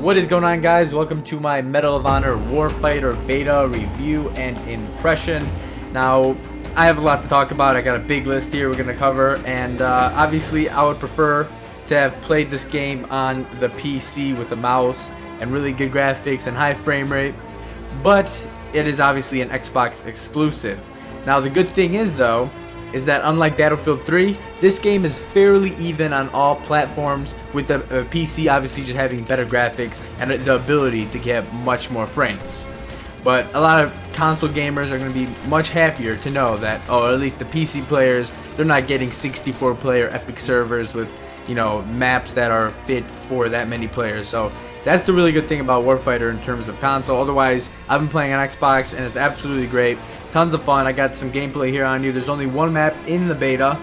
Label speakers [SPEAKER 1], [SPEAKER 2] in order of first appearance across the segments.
[SPEAKER 1] What is going on, guys? Welcome to my Medal of Honor Warfighter beta review and impression. Now, I have a lot to talk about. I got a big list here we're going to cover, and obviously I would prefer to have played this game on the PC with a mouse and really good graphics and high frame rate, but it is obviously an Xbox exclusive. Now, the good thing is, though, is that unlike Battlefield 3, this game is fairly even on all platforms, with the PC obviously just having better graphics and the ability to get much more frames. But a lot of console gamers are going to be much happier to know that, or at least the PC players, they're not getting 64-player epic servers with, you know, maps that are fit for that many players. So that's the really good thing about Warfighter in terms of console. Otherwise, I've been playing on Xbox and it's absolutely great. Tons of fun. I got some gameplay here on you. There's only one map in the beta,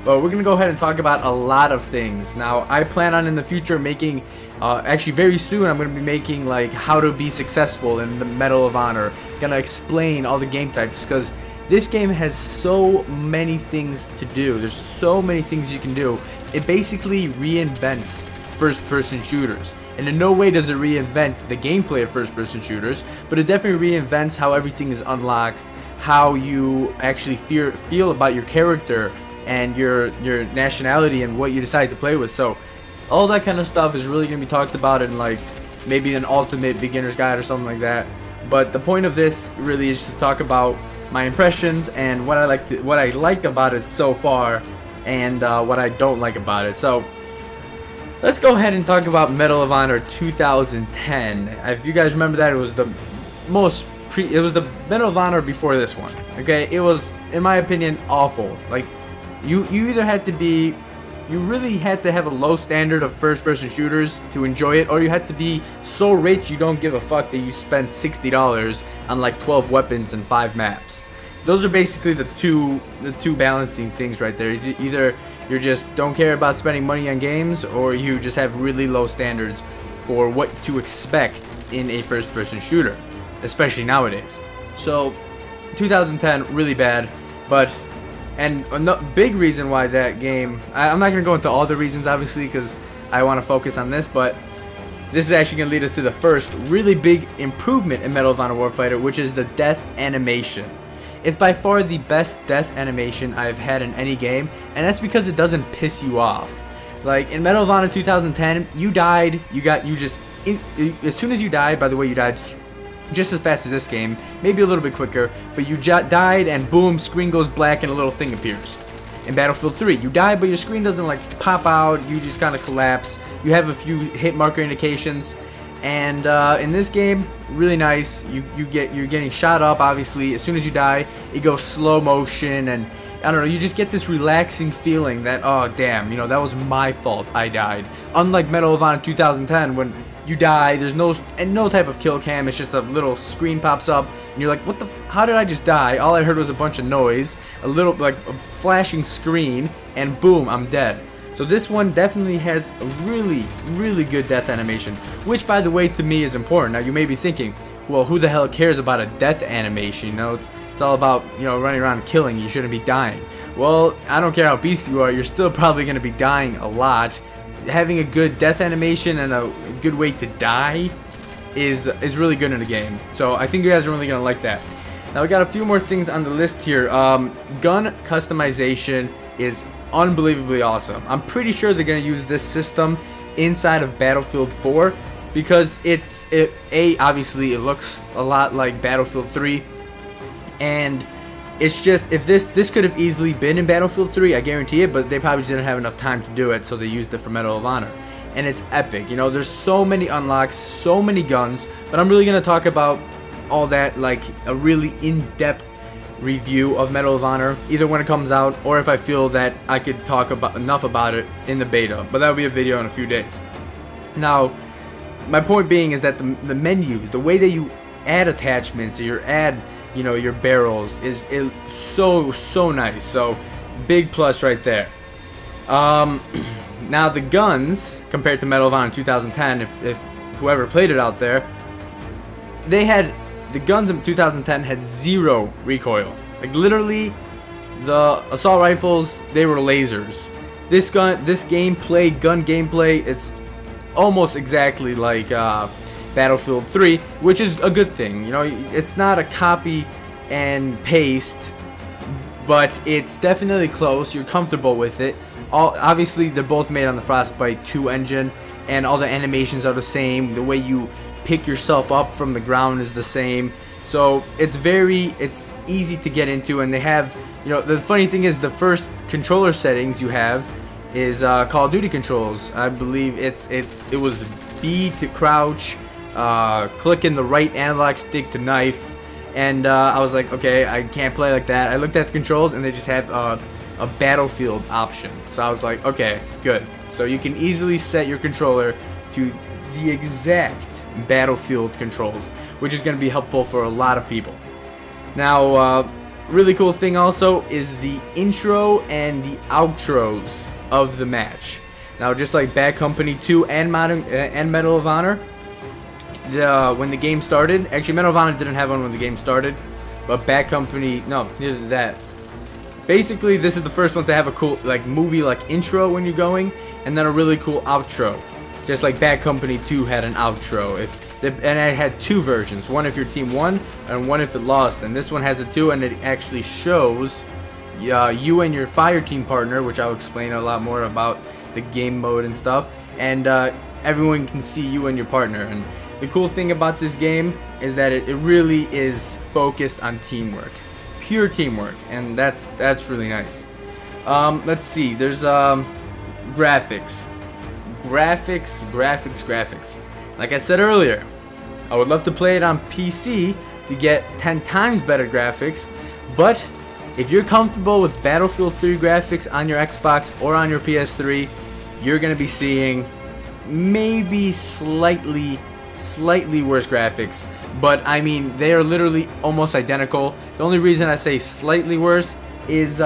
[SPEAKER 1] but we're going to go ahead and talk about a lot of things. Now, I plan on in the future making, actually very soon, I'm going to be making like how to be successful in the Medal of Honor. Going to explain all the game types, because this game has so many things to do. There's so many things you can do. It basically reinvents first-person shooters. And in no way does it reinvent the gameplay of first-person shooters, but it definitely reinvents how everything is unlocked, how you actually feel about your character and your nationality and what you decide to play with. So all that kind of stuff is really going to be talked about in like maybe an ultimate beginner's guide or something like that. But the point of this really is to talk about my impressions and what I like about it so far, and what I don't like about it. So let's go ahead and talk about Medal of Honor 2010. If you guys remember that, it was the it was the Medal of Honor before this one. Okay, it was, in my opinion, awful. Like, you either had to be, you really had to have a low standard of first-person shooters to enjoy it, or you had to be so rich you don't give a fuck that you spent $60 on like 12 weapons and 5 maps. Those are basically the two balancing things right there. Either you just don't care about spending money on games, or you just have really low standards for what to expect in a first-person shooter, especially nowadays. So 2010, really bad. And a big reason why that game, I'm not going to go into all the reasons obviously, because I want to focus on this, but this is actually going to lead us to the first really big improvement in Medal of Honor Warfighter, which is the death animation. It's by far the best death animation I've had in any game, and that's because it doesn't piss you off. Like in Medal of Honor 2010, you died, as soon as you died, by the way, you died just as fast as this game, maybe a little bit quicker, but you died and boom, screen goes black and a little thing appears. In Battlefield 3, you die, but your screen doesn't like pop out, you just kind of collapse. You have a few hit marker indications, and in this game, really nice. You're getting shot up, obviously. As soon as you die, it goes slow motion, and I don't know, you just get this relaxing feeling that, oh damn, you know, that was my fault, I died. Unlike Medal of Honor 2010, when you die, there's no type of kill cam. It's just a little screen pops up and you're like, what the how did I just die? All I heard was a bunch of noise, a little like a flashing screen, and boom, I'm dead. So this one definitely has a really good death animation, which by the way to me is important. Now you may be thinking, well, who the hell cares about a death animation? You know, it's all about, you know, running around killing. You shouldn't be dying. Well, I don't care how beast you are, you're still probably going to be dying a lot. Having a good death animation and a good way to die is really good in the game. So I think you guys are really gonna like that. Now we got a few more things on the list here. Gun customization is unbelievably awesome. I'm pretty sure they're gonna use this system inside of Battlefield 4, because obviously it looks a lot like Battlefield 3, and it's just, if this could have easily been in Battlefield 3, I guarantee it, but they probably just didn't have enough time to do it, so they used it for Medal of Honor. And it's epic. You know, there's so many unlocks, so many guns, but I'm really going to talk about all that, like a really in-depth review of Medal of Honor, either when it comes out, or if I feel that I could talk enough about it in the beta. But that'll be a video in a few days. Now, my point being is that the menu, the way that you add attachments, or you know, your barrels is so nice. So big plus right there. Now the guns, compared to Medal of Honor 2010, if whoever played it out there, the guns in 2010 had 0 recoil. Like literally, the assault rifles, they were lasers. This gun gameplay, it's almost exactly like Battlefield 3, which is a good thing. You know, it's not a copy and paste, but it's definitely close. You're comfortable with it. Obviously, they're both made on the Frostbite 2 engine, and all the animations are the same. The way you pick yourself up from the ground is the same. So it's easy to get into, and they have, you know, the funny thing is the first controller settings you have is Call of Duty controls. I believe it was B to crouch, clicking the right analog stick to knife, and I was like, okay, I can't play like that. I looked at the controls and they just have a Battlefield option. So I was like, okay, good. So you can easily set your controller to the exact Battlefield controls, which is going to be helpful for a lot of people. Now, really cool thing also is the intro and the outros of the match. Now, just like Bad Company 2 and Medal of Honor, when the game started, actually Medal of Honor didn't have one when the game started, but Bad Company, no, neither did that. Basically, this is the first one to have a cool movie-like intro when you're going, and then a really cool outro. Just like Bad Company 2 had an outro. And it had two versions, one if your team won and one if it lost. And this one has a 2, and it actually shows you and your fire team partner, which I'll explain a lot more about the game mode and stuff. And everyone can see you and your partner. And the cool thing about this game is that it really is focused on teamwork. Pure teamwork, and that's really nice. Let's see, there's graphics. Like I said earlier, I would love to play it on PC to get 10 times better graphics, but if you're comfortable with Battlefield 3 graphics on your Xbox or on your PS3, you're gonna be seeing maybe slightly worse graphics, but I mean they are literally almost identical. The only reason I say slightly worse is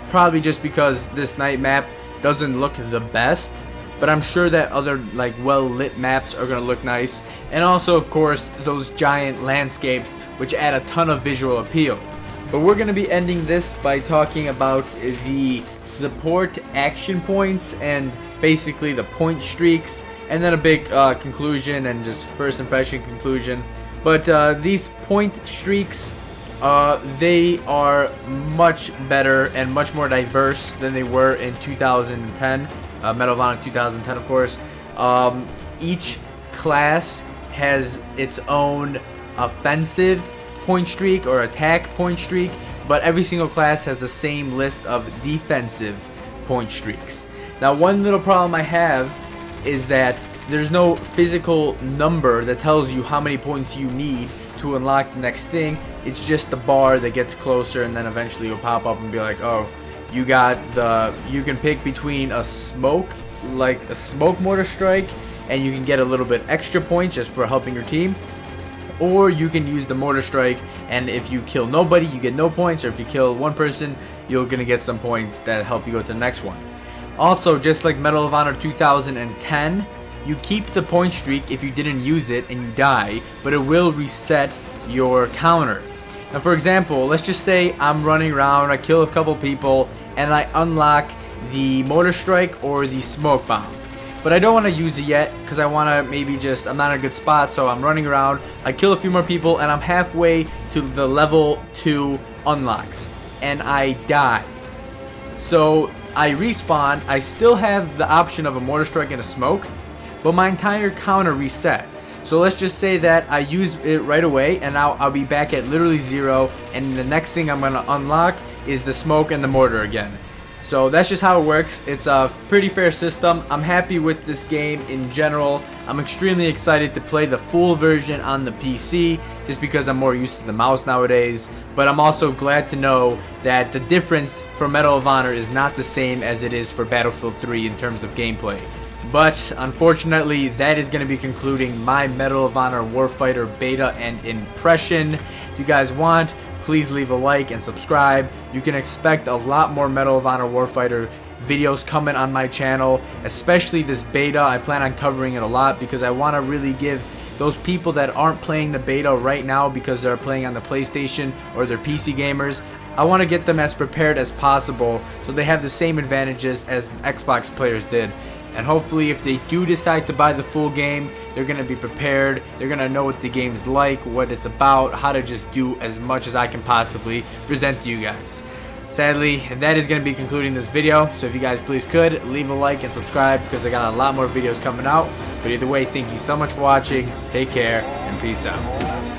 [SPEAKER 1] probably just because this night map doesn't look the best, but I'm sure that other like well-lit maps are gonna look nice, and also of course those giant landscapes which add a ton of visual appeal. But we're gonna be ending this by talking about the support action points and basically the point streaks, and then a big conclusion and just first impression conclusion. But these point streaks, they are much better and much more diverse than they were in 2010, Medal of Honor 2010 of course. Each class has its own offensive point streak or attack point streak, but every single class has the same list of defensive point streaks. Now, one little problem I have is that there's no physical number that tells you how many points you need to unlock the next thing. It's just the bar that gets closer, and then eventually you'll pop up and be like, oh, you can pick between a smoke mortar strike, and you can get a little bit extra points just for helping your team, or you can use the mortar strike, and if you kill nobody you get no points, or if you kill one person you're gonna get some points that help you go to the next one. Also, just like Medal of Honor 2010, you keep the point streak if you didn't use it and you die, but it will reset your counter. Now, for example, let's just say I'm running around, I kill a couple people, and I unlock the mortar strike or the smoke bomb. But I don't want to use it yet because I want to I'm not in a good spot, so I'm running around, I kill a few more people, and I'm halfway to the level 2 unlocks, and I die. So I respawn, I still have the option of a mortar strike and a smoke, but my entire counter reset. So let's just say that I use it right away, and now I'll be back at literally 0, and the next thing I'm going to unlock is the smoke and the mortar again. So that's just how it works. It's a pretty fair system. I'm happy with this game in general. I'm extremely excited to play the full version on the PC just because I'm more used to the mouse nowadays. But I'm also glad to know that the difference for Medal of Honor is not the same as it is for Battlefield 3 in terms of gameplay. But unfortunately, that is going to be concluding my Medal of Honor Warfighter beta and impression. If you guys want, please leave a like and subscribe. You can expect a lot more Medal of Honor Warfighter videos coming on my channel, especially this beta. I plan on covering it a lot because I want to really give those people that aren't playing the beta right now because they're playing on the PlayStation or they're PC gamers, I want to get them as prepared as possible so they have the same advantages as Xbox players did. And hopefully if they do decide to buy the full game, they're going to be prepared. They're going to know what the game's like, what it's about, how to just do as much as I can possibly present to you guys. Sadly, that is going to be concluding this video. So if you guys please could, leave a like and subscribe because I got a lot more videos coming out. But either way, thank you so much for watching. Take care and peace out.